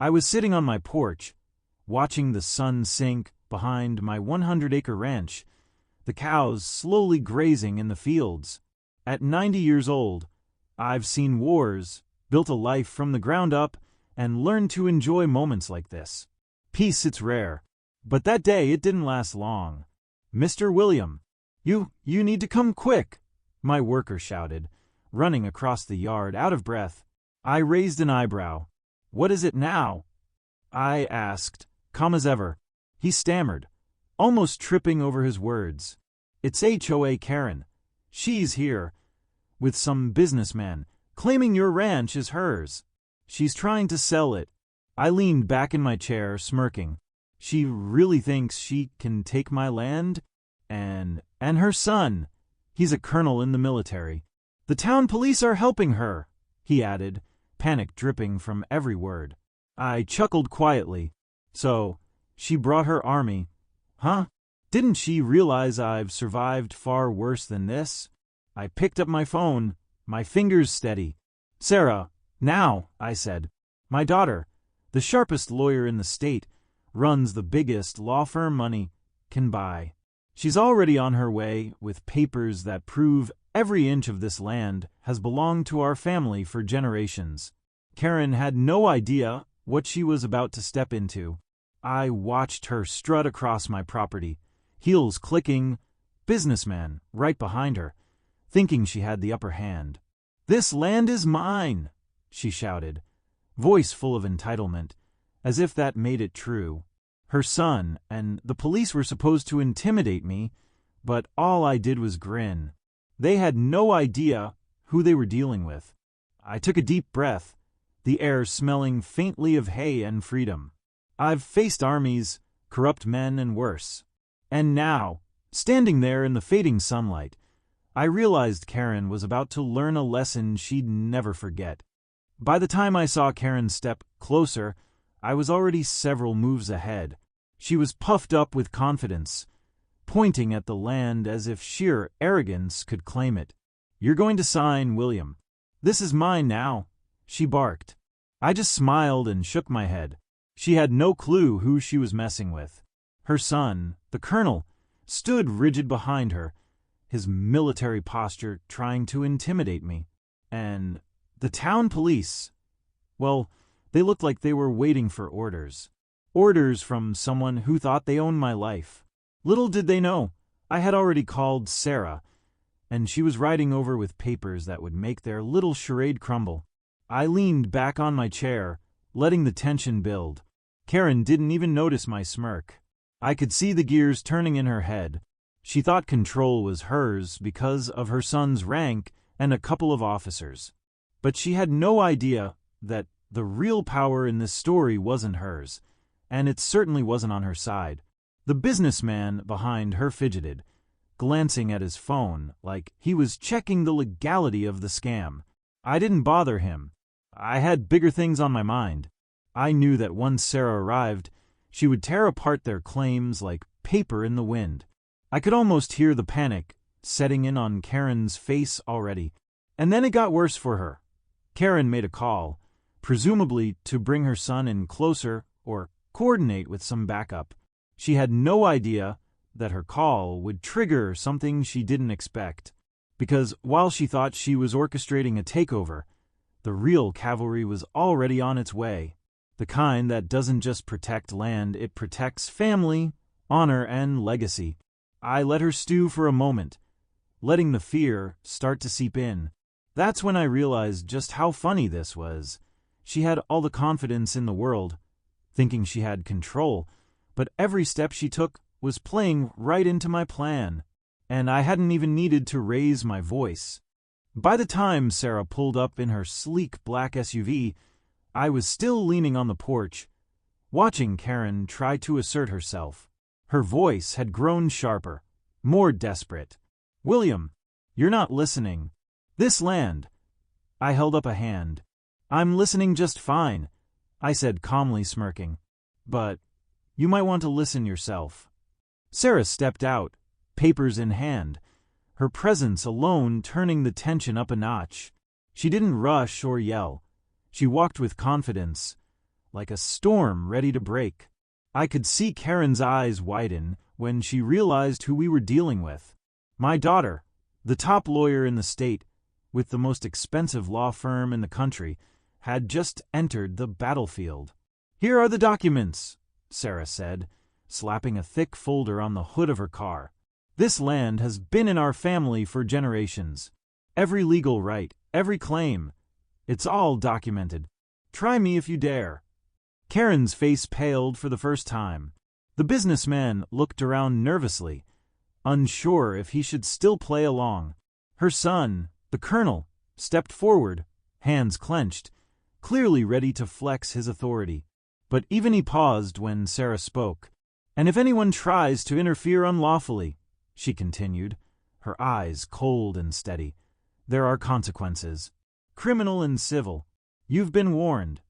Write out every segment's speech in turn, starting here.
I was sitting on my porch, watching the sun sink behind my 100-acre ranch, the cows slowly grazing in the fields. At 90 years old, I've seen wars, built a life from the ground up, and learned to enjoy moments like this. Peace, it's rare. But that day, it didn't last long. "Mr. William, you need to come quick," my worker shouted, running across the yard, out of breath. I raised an eyebrow. "What is it now?" I asked, calm as ever. He stammered, almost tripping over his words. "It's HOA Karen. She's here, with some businessman, claiming your ranch is hers. She's trying to sell it." I leaned back in my chair, smirking. She really thinks she can take my land? And her son. He's a colonel in the military. "The town police are helping her," he added, panic dripping from every word. I chuckled quietly. "So, she brought her army, huh? Didn't she realize I've survived far worse than this?" I picked up my phone, my fingers steady. "Sarah, now," I said. "My daughter, the sharpest lawyer in the state, runs the biggest law firm money can buy. She's already on her way with papers that prove every inch of this land has belonged to our family for generations." Karen had no idea what she was about to step into. I watched her strut across my property, heels clicking, businessman right behind her, thinking she had the upper hand. "This land is mine," she shouted, voice full of entitlement, as if that made it true. Her son and the police were supposed to intimidate me, but all I did was grin. They had no idea who they were dealing with. I took a deep breath, the air smelling faintly of hay and freedom. I've faced armies, corrupt men, and worse. And now, standing there in the fading sunlight, I realized Karen was about to learn a lesson she'd never forget. By the time I saw Karen step closer, I was already several moves ahead. She was puffed up with confidence, pointing at the land as if sheer arrogance could claim it. "You're going to sign, William. This is mine now," she barked. I just smiled and shook my head. She had no clue who she was messing with. Her son, the colonel, stood rigid behind her, his military posture trying to intimidate me. And the town police, well, they looked like they were waiting for orders. Orders from someone who thought they owned my life. Little did they know, I had already called Sarah, and she was riding over with papers that would make their little charade crumble. I leaned back on my chair, letting the tension build. Karen didn't even notice my smirk. I could see the gears turning in her head. She thought control was hers because of her son's rank and a couple of officers. But she had no idea that the real power in this story wasn't hers, and it certainly wasn't on her side. The businessman behind her fidgeted, glancing at his phone like he was checking the legality of the scam. I didn't bother him. I had bigger things on my mind. I knew that once Sarah arrived, she would tear apart their claims like paper in the wind. I could almost hear the panic setting in on Karen's face already. And then it got worse for her. Karen made a call, presumably to bring her son in closer or coordinate with some backup. She had no idea that her call would trigger something she didn't expect, because while she thought she was orchestrating a takeover, the real cavalry was already on its way. The kind that doesn't just protect land, it protects family, honor, and legacy. I let her stew for a moment, letting the fear start to seep in. That's when I realized just how funny this was. She had all the confidence in the world, thinking she had control, but every step she took was playing right into my plan, and I hadn't even needed to raise my voice. By the time Sarah pulled up in her sleek black SUV, I was still leaning on the porch, watching Karen try to assert herself. Her voice had grown sharper, more desperate. "William, you're not listening. This land..." I held up a hand. "I'm listening just fine," I said calmly, smirking. "But you might want to listen yourself." Sarah stepped out, papers in hand, her presence alone turning the tension up a notch. She didn't rush or yell. She walked with confidence, like a storm ready to break. I could see Karen's eyes widen when she realized who we were dealing with. My daughter, the top lawyer in the state, with the most expensive law firm in the country, had just entered the battlefield. "Here are the documents," Sarah said, slapping a thick folder on the hood of her car. "This land has been in our family for generations. Every legal right, every claim. It's all documented. Try me if you dare." Karen's face paled for the first time. The businessman looked around nervously, unsure if he should still play along. Her son, the colonel, stepped forward, hands clenched, clearly ready to flex his authority. But even he paused when Sarah spoke. "And if anyone tries to interfere unlawfully," she continued, her eyes cold and steady, "there are consequences. Criminal and civil. You've been warned."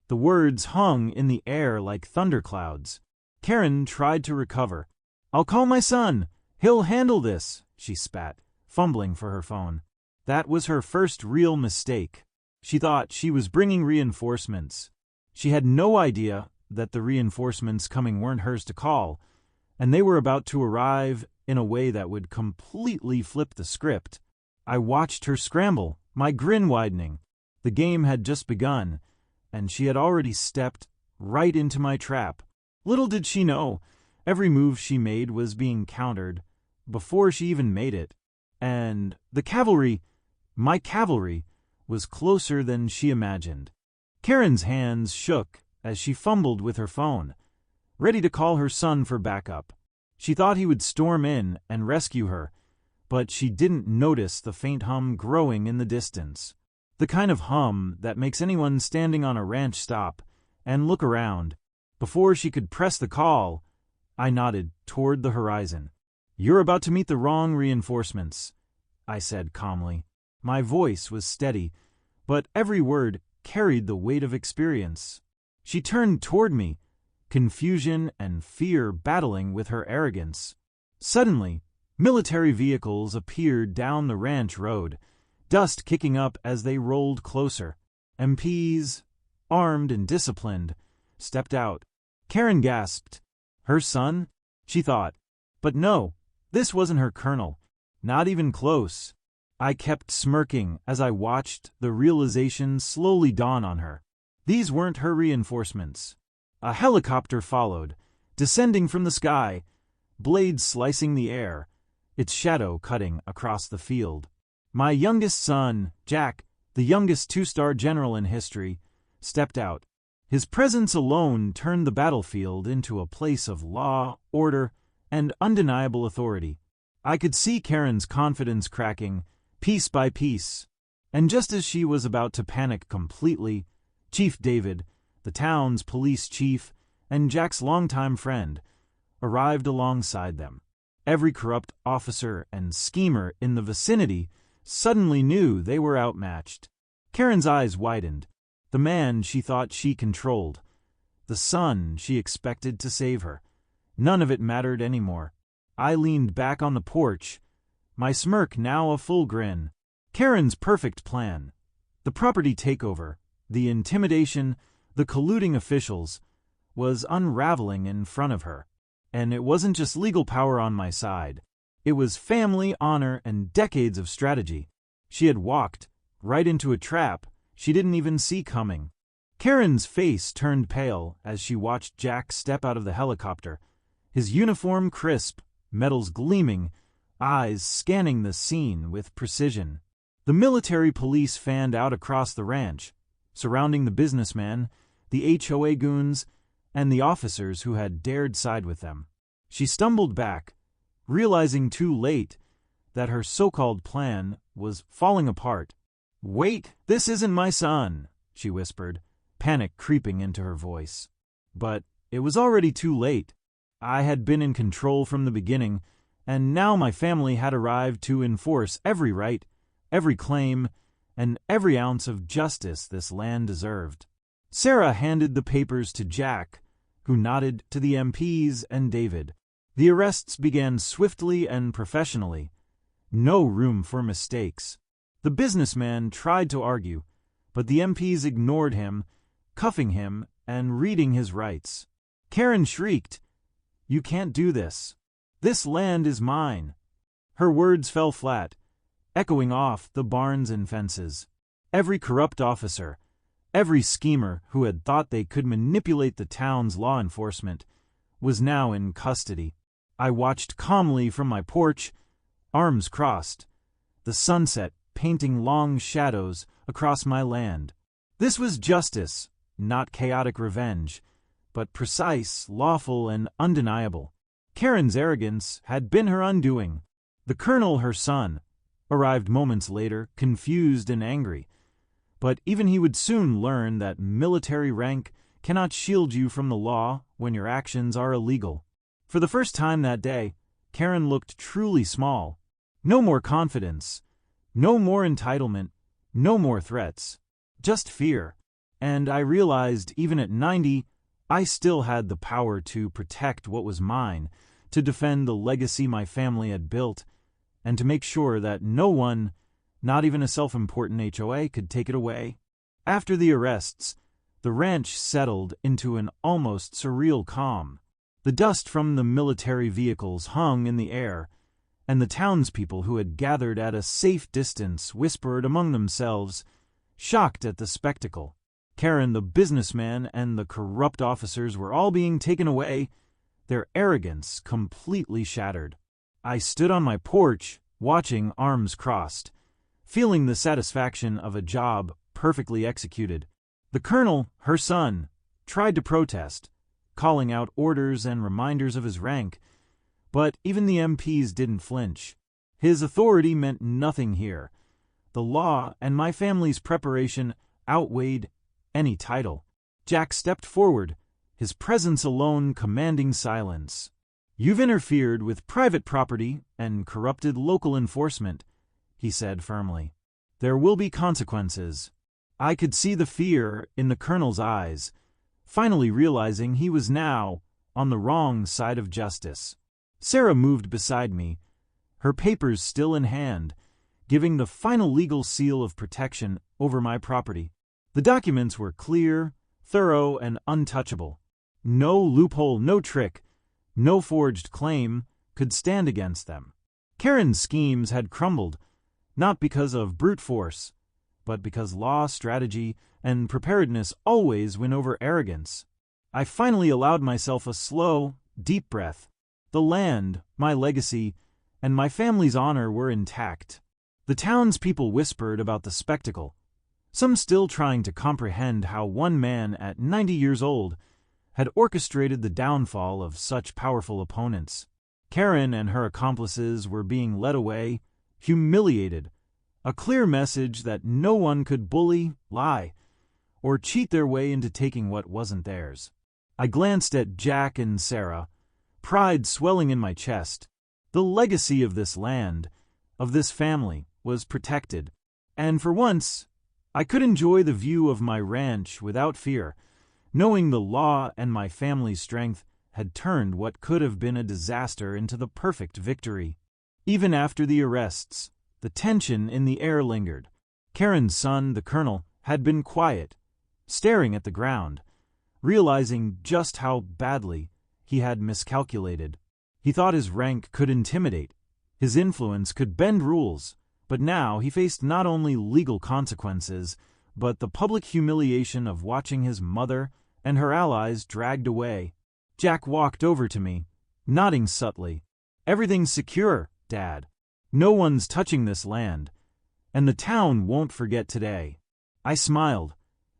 The words hung in the air like thunderclouds. Karen tried to recover. "I'll call my son. He'll handle this," she spat, fumbling for her phone. That was her first real mistake. She thought she was bringing reinforcements. She had no idea that the reinforcements coming weren't hers to call, and they were about to arrive in a way that would completely flip the script. I watched her scramble, my grin widening. The game had just begun, and she had already stepped right into my trap. Little did she know, every move she made was being countered before she even made it. And the cavalry, my cavalry, was closer than she imagined. Karen's hands shook as she fumbled with her phone, ready to call her son for backup. She thought he would storm in and rescue her, but she didn't notice the faint hum growing in the distance. The kind of hum that makes anyone standing on a ranch stop and look around. Before she could press the call, I nodded toward the horizon. "You're about to meet the wrong reinforcements," I said calmly. My voice was steady, but every word carried the weight of experience. She turned toward me, confusion and fear battling with her arrogance. Suddenly, military vehicles appeared down the ranch road, dust kicking up as they rolled closer. MPs, armed and disciplined, stepped out. Karen gasped. Her son? She thought. But no, this wasn't her colonel. Not even close. I kept smirking as I watched the realization slowly dawn on her. These weren't her reinforcements. A helicopter followed, descending from the sky, blades slicing the air, its shadow cutting across the field. My youngest son, Jack, the youngest two-star general in history, stepped out. His presence alone turned the battlefield into a place of law, order, and undeniable authority. I could see Karen's confidence cracking, piece by piece. And just as she was about to panic completely, Chief David, the town's police chief, and Jack's longtime friend, arrived alongside them. Every corrupt officer and schemer in the vicinity suddenly knew they were outmatched. Karen's eyes widened. The man she thought she controlled. The son she expected to save her. None of it mattered anymore. I leaned back on the porch, my smirk now a full grin. Karen's perfect plan. The property takeover, the intimidation, the colluding officials, was unraveling in front of her. And it wasn't just legal power on my side. It was family, honor, and decades of strategy. She had walked right into a trap she didn't even see coming. Karen's face turned pale as she watched Jack step out of the helicopter, his uniform crisp, metals gleaming, eyes scanning the scene with precision. The military police fanned out across the ranch, surrounding the businessman, the HOA goons, and the officers who had dared side with them. She stumbled back, realizing too late that her so-called plan was falling apart. "Wait, this isn't my son," she whispered, panic creeping into her voice. But it was already too late. I had been in control from the beginning, and now my family had arrived to enforce every right, every claim, and every ounce of justice this land deserved. Sarah handed the papers to Jack, who nodded to the MPs and David. The arrests began swiftly and professionally. No room for mistakes. The businessman tried to argue, but the MPs ignored him, cuffing him and reading his rights. Karen shrieked, "You can't do this. This land is mine." Her words fell flat, echoing off the barns and fences. Every corrupt officer, every schemer who had thought they could manipulate the town's law enforcement, was now in custody. I watched calmly from my porch, arms crossed, the sunset painting long shadows across my land. This was justice, not chaotic revenge, but precise, lawful, and undeniable. Karen's arrogance had been her undoing. The colonel, her son, arrived moments later, confused and angry. But even he would soon learn that military rank cannot shield you from the law when your actions are illegal. For the first time that day, Karen looked truly small. No more confidence, no more entitlement, no more threats, just fear. And I realized even at 90, I still had the power to protect what was mine, to defend the legacy my family had built, and to make sure that no one, not even a self-important HOA, could take it away. After the arrests, the ranch settled into an almost surreal calm. The dust from the military vehicles hung in the air, and the townspeople who had gathered at a safe distance whispered among themselves, shocked at the spectacle. Karen, the businessman, and the corrupt officers were all being taken away, their arrogance completely shattered. I stood on my porch, watching, arms crossed, feeling the satisfaction of a job perfectly executed. The colonel, her son, tried to protest, calling out orders and reminders of his rank, but even the MPs didn't flinch. His authority meant nothing here. The law and my family's preparation outweighed any title. Jack stepped forward, his presence alone commanding silence. "You've interfered with private property and corrupted local enforcement," he said firmly. "There will be consequences." I could see the fear in the colonel's eyes, finally realizing he was now on the wrong side of justice. Sarah moved beside me, her papers still in hand, giving the final legal seal of protection over my property. The documents were clear, thorough, and untouchable. No loophole, no trick, no forged claim could stand against them. Karen's schemes had crumbled, not because of brute force, but because law, strategy, and preparedness always win over arrogance. I finally allowed myself a slow, deep breath. The land, my legacy, and my family's honor were intact. The townspeople whispered about the spectacle, some still trying to comprehend how one man at 90 years old had orchestrated the downfall of such powerful opponents. Karen and her accomplices were being led away, humiliated, a clear message that no one could bully, lie, or cheat their way into taking what wasn't theirs. I glanced at Jack and Sarah, pride swelling in my chest. The legacy of this land, of this family, was protected, and for once, I could enjoy the view of my ranch without fear, knowing the law and my family's strength had turned what could have been a disaster into the perfect victory. Even after the arrests, the tension in the air lingered. Karen's son, the colonel, had been quiet, staring at the ground, realizing just how badly he had miscalculated. He thought his rank could intimidate, his influence could bend rules, but now he faced not only legal consequences, but the public humiliation of watching his mother and her allies dragged away. Jack walked over to me, nodding subtly. "Everything's secure, Dad. No one's touching this land, and the town won't forget today." I smiled,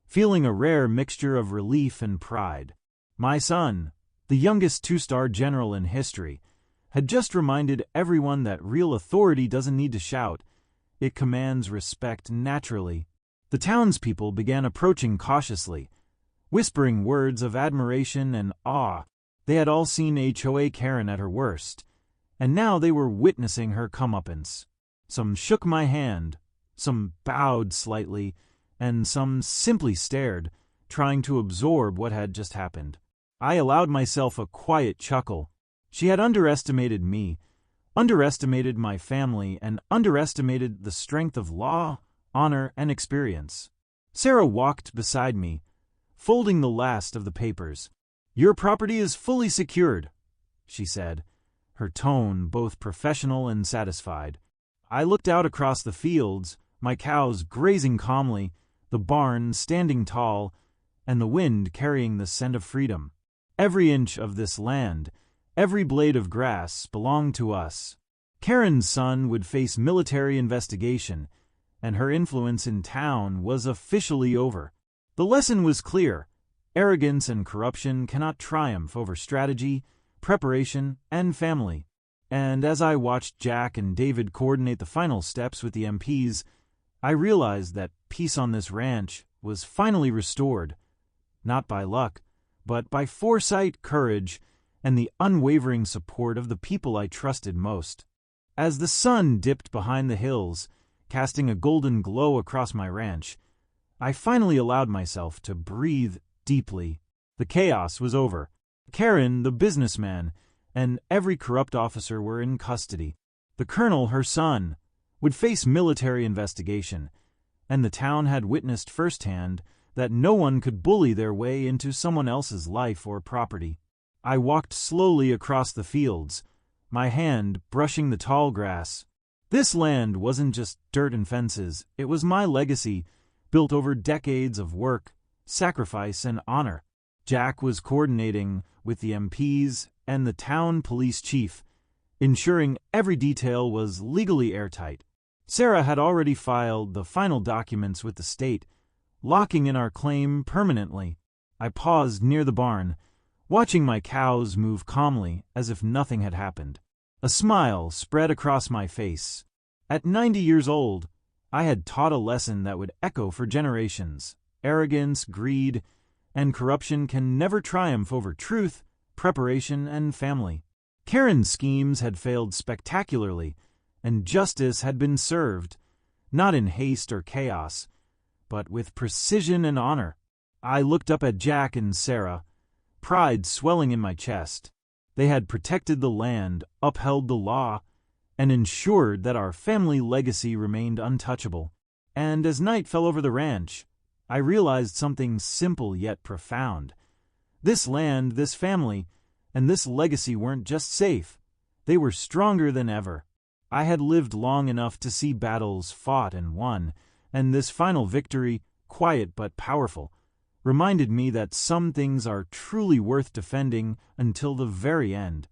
feeling a rare mixture of relief and pride. My son, the youngest two-star general in history, had just reminded everyone that real authority doesn't need to shout. It commands respect naturally. The townspeople began approaching cautiously, whispering words of admiration and awe. They had all seen HOA Karen at her worst, and now they were witnessing her comeuppance. Some shook my hand, some bowed slightly, and some simply stared, trying to absorb what had just happened. I allowed myself a quiet chuckle. She had underestimated me, underestimated my family, and underestimated the strength of law, honor, and experience. Sarah walked beside me, folding the last of the papers. "Your property is fully secured," she said, her tone both professional and satisfied. I looked out across the fields, my cows grazing calmly, the barn standing tall, and the wind carrying the scent of freedom. Every inch of this land, every blade of grass belonged to us. Karen's son would face military investigation, and her influence in town was officially over. The lesson was clear: arrogance and corruption cannot triumph over strategy, preparation, and family. And as I watched Jack and David coordinate the final steps with the MPs, I realized that peace on this ranch was finally restored, not by luck, but by foresight, courage, and the unwavering support of the people I trusted most. As the sun dipped behind the hills, casting a golden glow across my ranch, I finally allowed myself to breathe deeply. The chaos was over. Karen, the businessman, and every corrupt officer were in custody. The colonel, her son, would face military investigation, and the town had witnessed firsthand that no one could bully their way into someone else's life or property. I walked slowly across the fields, my hand brushing the tall grass. This land wasn't just dirt and fences, it was my legacy, built over decades of work, sacrifice, and honor. Jack was coordinating with the MPs and the town police chief, ensuring every detail was legally airtight. Sarah had already filed the final documents with the state, locking in our claim permanently. I paused near the barn, watching my cows move calmly as if nothing had happened. A smile spread across my face. At 90 years old, I had taught a lesson that would echo for generations. Arrogance, greed, and corruption can never triumph over truth, preparation, and family. Karen's schemes had failed spectacularly, and justice had been served, not in haste or chaos, but with precision and honor. I looked up at Jack and Sarah, pride swelling in my chest. They had protected the land, upheld the law, and ensured that our family legacy remained untouchable. And as night fell over the ranch, I realized something simple yet profound. This land, this family, and this legacy weren't just safe, they were stronger than ever. I had lived long enough to see battles fought and won, and this final victory, quiet but powerful, reminded me that some things are truly worth defending until the very end.